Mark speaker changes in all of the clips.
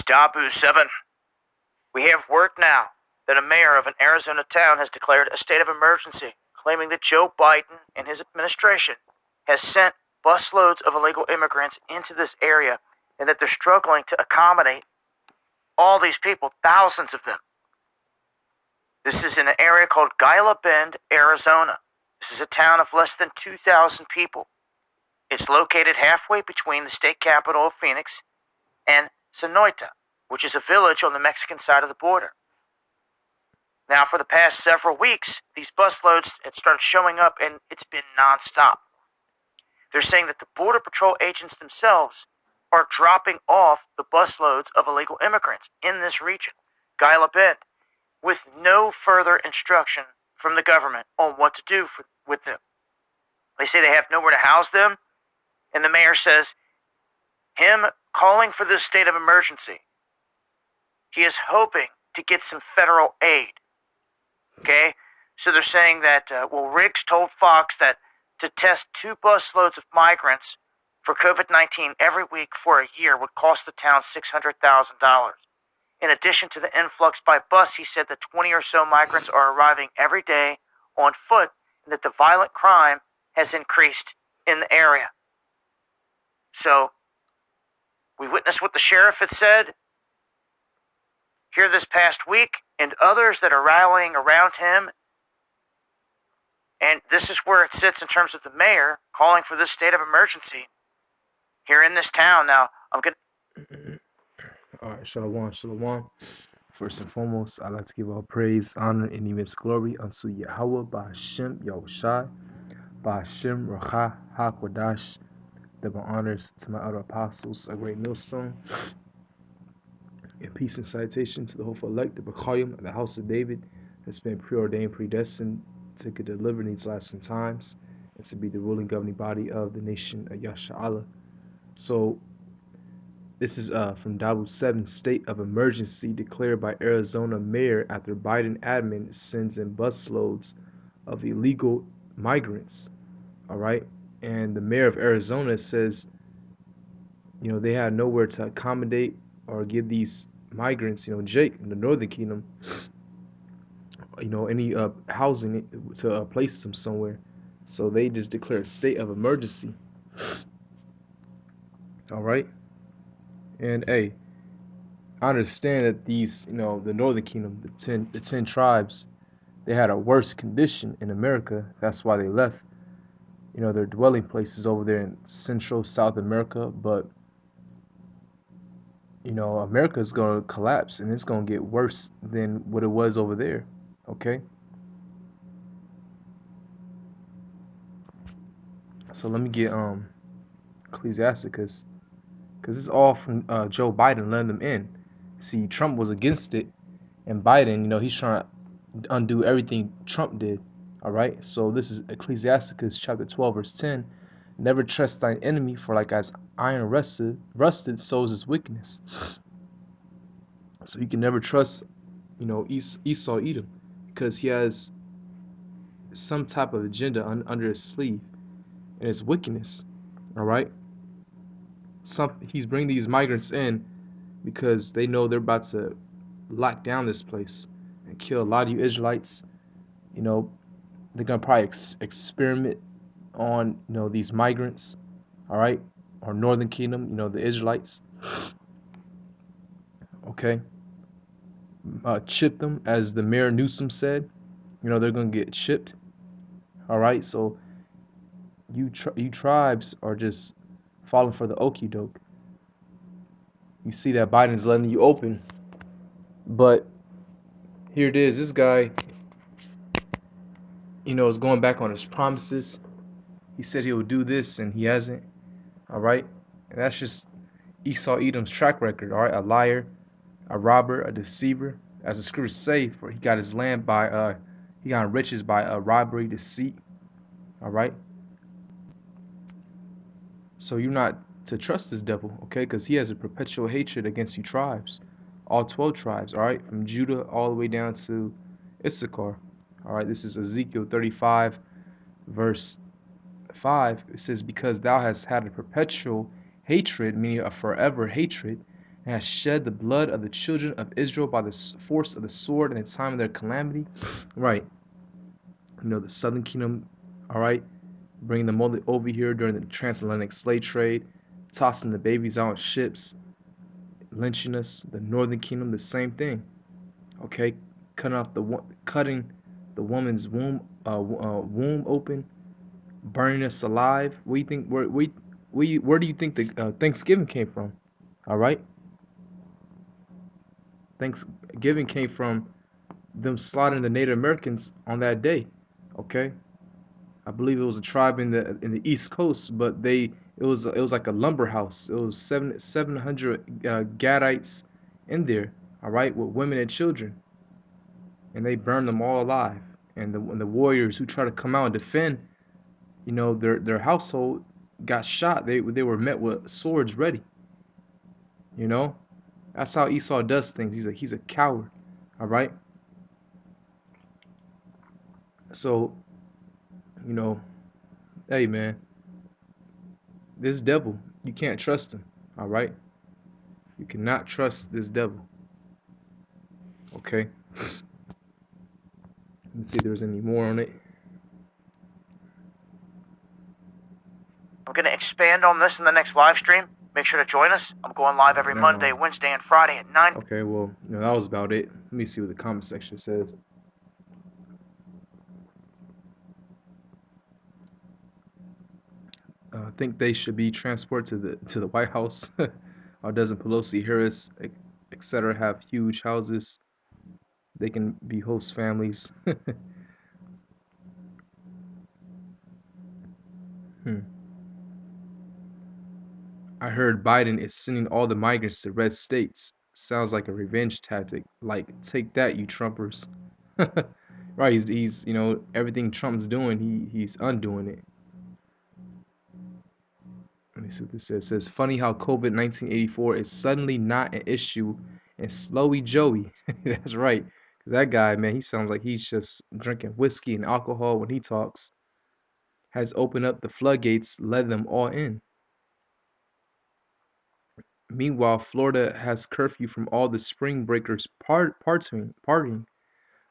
Speaker 1: Dabu 7. We have word now that a mayor of an Arizona town has declared a state of emergency, claiming that Joe Biden and his administration has sent busloads of illegal immigrants into this area and that they're struggling to accommodate all these people, thousands of them. This is in an area called Gila Bend, Arizona. This is a town of less than 2,000 people. It's located halfway between the state capital of Phoenix and Sonoita, which is a village on the Mexican side of the border. Now, for the past several weeks, these busloads had started showing up, and it's been nonstop. They're saying that the Border Patrol agents themselves are dropping off the busloads of illegal immigrants in this region, Gila Bend, with no further instruction from the government on what to do with them. They say they have nowhere to house them, and the mayor says him calling for this state of emergency, he is hoping to get some federal aid. Okay? So they're saying that, Riggs told Fox that to test 2 busloads of migrants for COVID-19 every week for a year would cost the town $600,000. In addition to the influx by bus, he said that 20 or so migrants are arriving every day on foot and that the violent crime has increased in the area. So, we witnessed what the sheriff had said here this past week and others that are rallying around him. And this is where it sits in terms of the mayor calling for this state of emergency here in this town. Now, I'm going
Speaker 2: to... All right, shalom, shalom. First and foremost, I'd like to give all praise, honor, and immense glory unto Yahweh, Ba'ashem, Yahushai, Ba'ashem, Racha, HaKodash. Double honors to my other apostles, a great millstone. And peace and citation to the hopeful elect, the B'chayim, the house of David, that's been preordained, predestined to get delivered in these last times, and to be the ruling governing body of the nation of Yasha'Allah. So, this is from Dabu 7, state of emergency declared by Arizona mayor after Biden admin sends in busloads of illegal migrants. All right. And the mayor of Arizona says, they had nowhere to accommodate or give these migrants, Jake in the Northern Kingdom, any housing to place them somewhere. So they just declared a state of emergency. All right. And hey, I understand that these, the Northern Kingdom, the 10 tribes, they had a worse condition in America. That's why they left, their dwelling places over there in Central South America. But, America is going to collapse, and it's going to get worse than what it was over there. Okay? So let me get Ecclesiasticus, because it's all from Joe Biden letting them in. See, Trump was against it, and Biden, he's trying to undo everything Trump did. All right, so this is Ecclesiasticus chapter 12, verse 10. Never trust thine enemy, for like as iron rusted, so is his wickedness. So you can never trust, Esau Edom, because he has some type of agenda under his sleeve, and it's wickedness. All right, he's bringing these migrants in because they know they're about to lock down this place and kill a lot of you Israelites. They're gonna probably experiment on these migrants, all right, or Northern Kingdom, the Israelites. Okay, chip them, as the mayor Newsom said. They're gonna get chipped. All right, so you tribes are just falling for the okie doke. You see that Biden's letting you open, but here it is. This guy, is going back on his promises. He said he would do this, and he hasn't. All right, and that's just Esau Edom's track record. All right, a liar, a robber, a deceiver, as the scriptures say, for he got his land by he got riches by robbery, deceit. All right, so you're not to trust this devil, okay? Because he has a perpetual hatred against you tribes, all 12 tribes. All right, from Judah all the way down to Issachar. All right, this is Ezekiel 35, verse 5. It says, because thou hast had a perpetual hatred, meaning a forever hatred, and has shed the blood of the children of Israel by the force of the sword in the time of their calamity. Right. You know, the southern kingdom, all right, bringing them all over here during the transatlantic slave trade, tossing the babies out on ships, lynching us. The northern kingdom, the same thing. Okay, cutting the woman's womb open, burning us alive. What do you think? Where do you think the Thanksgiving came from? All right, Thanksgiving came from them slaughtering the Native Americans on that day. Okay, I believe it was a tribe in the East Coast, but it was like a lumber house. It was 700 Gadites in there. All right, with women and children, and they burned them all alive. And the warriors who tried to come out and defend, their household got shot. They were met with swords ready. You know, that's how Esau does things. He's a coward. All right. So you know, hey man, this devil, you can't trust him. All right. You cannot trust this devil. Okay. Let's see if there's any more on it.
Speaker 1: I'm going to expand on this in the next live stream. Make sure to join us. I'm going live every Monday, Wednesday, and Friday at 9.
Speaker 2: Okay, well, that was about it. Let me see what the comment section says. I think they should be transported to the White House. Or doesn't Pelosi, Harris, etc. have huge houses? They can be host families. Hmm. I heard Biden is sending all the migrants to red states. Sounds like a revenge tactic. Like, take that, you Trumpers. Right, he's everything Trump's doing, he's undoing it. Let me see what this says. It says, funny how COVID 1984 is suddenly not an issue and Slowy Joey. That's right. That guy, man, he sounds like he's just drinking whiskey and alcohol when he talks. Has opened up the floodgates, let them all in. Meanwhile, Florida has curfew from all the spring breakers partying. COVID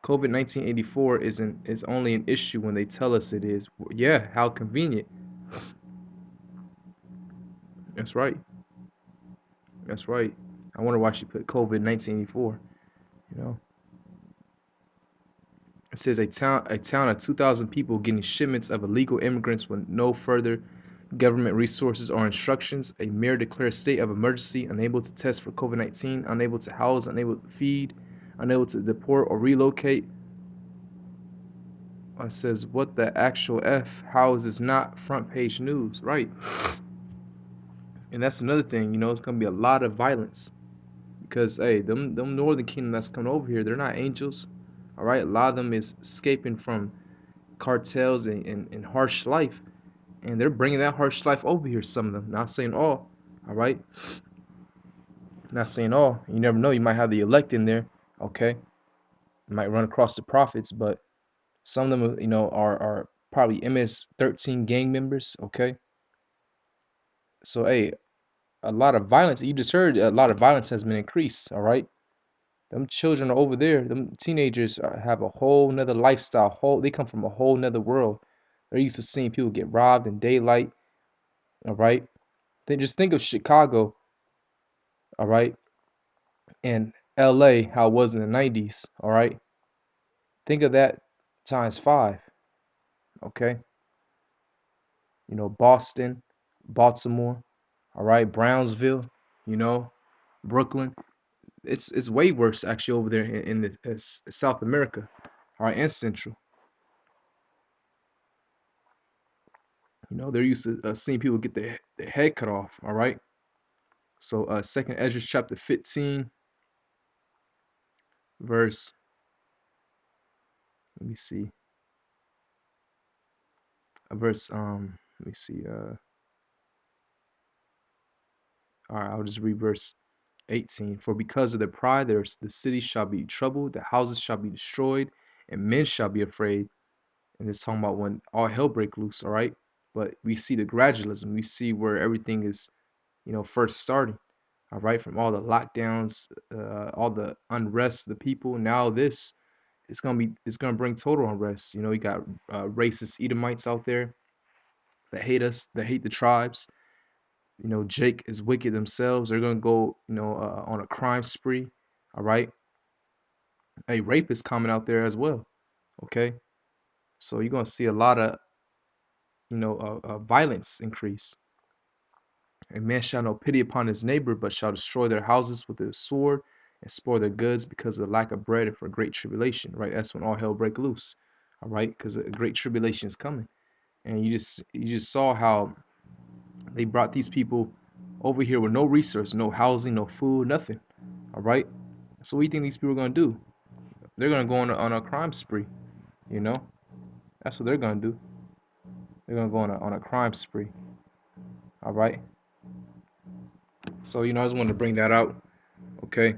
Speaker 2: 1984 is only an issue when they tell us it is. Yeah, how convenient. That's right. That's right. I wonder why she put COVID 1984. You know. It says a town of 2,000 people getting shipments of illegal immigrants with no further government resources or instructions. A mayor declares state of emergency, unable to test for COVID-19, unable to house, unable to feed, unable to deport or relocate. It says, what the actual F? How is this not front page news? Right. And that's another thing, it's going to be a lot of violence. Because, hey, them Northern Kingdom that's coming over here, they're not angels. All right. A lot of them is escaping from cartels and harsh life. And they're bringing that harsh life over here, some of them. Not saying all. All right. Not saying all. You never know. You might have the elect in there. Okay. You might run across the prophets, but some of them, are probably MS-13 gang members. Okay. So, hey, a lot of violence. You just heard a lot of violence has been increased. All right. Them children are over there. Them teenagers have a whole nother lifestyle. They come from a whole nother world. They're used to seeing people get robbed in daylight. All right. Then just think of Chicago. All right. And LA, how it was in the 90s. All right. Think of that times five. Okay. Boston, Baltimore. All right. Brownsville. You know, Brooklyn. It's way worse actually over there in the South America. All right. And Central. They're used to seeing people get their head cut off. All right. So, Second Ezra chapter 15, verse. Let me see. Verse. Let me see. All right. I'll just read verse 18. For because of their pride, the city shall be troubled, the houses shall be destroyed, and men shall be afraid. And it's talking about when all hell break loose. All right. But we see the gradualism. We see where everything is, first starting. all right, from all the lockdowns, all the unrest of the people. Now this it's gonna bring total unrest. You know, you got racist Edomites out there that hate us, that hate the tribes. You know, Jake is wicked themselves. They're gonna go, on a crime spree. All right, a rapist coming out there as well. Okay, so you're gonna see a lot of violence increase. A man shall no pity upon his neighbor, but shall destroy their houses with his sword and spoil their goods because of the lack of bread and for great tribulation. Right, that's when all hell break loose. All right, because a great tribulation is coming, and you just saw how they brought these people over here with no resource, no housing, no food, nothing. All right, so what do you think these people are gonna do? They're gonna go on a crime spree. You know, that's what they're gonna do. They're gonna go on a crime spree. All right. So I just wanted to bring that out. Okay.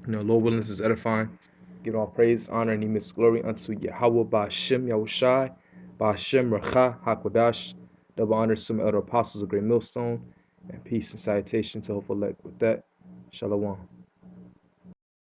Speaker 2: Lord willing, this is edifying. Give all praise, honor, and immense glory unto Yahweh Ba'Shem Yahushai, Ba'Shem Racha HaKodash. Double honor to some other apostles of Great Millstone, and peace and salutation to hopeful elect. With that, Shalom.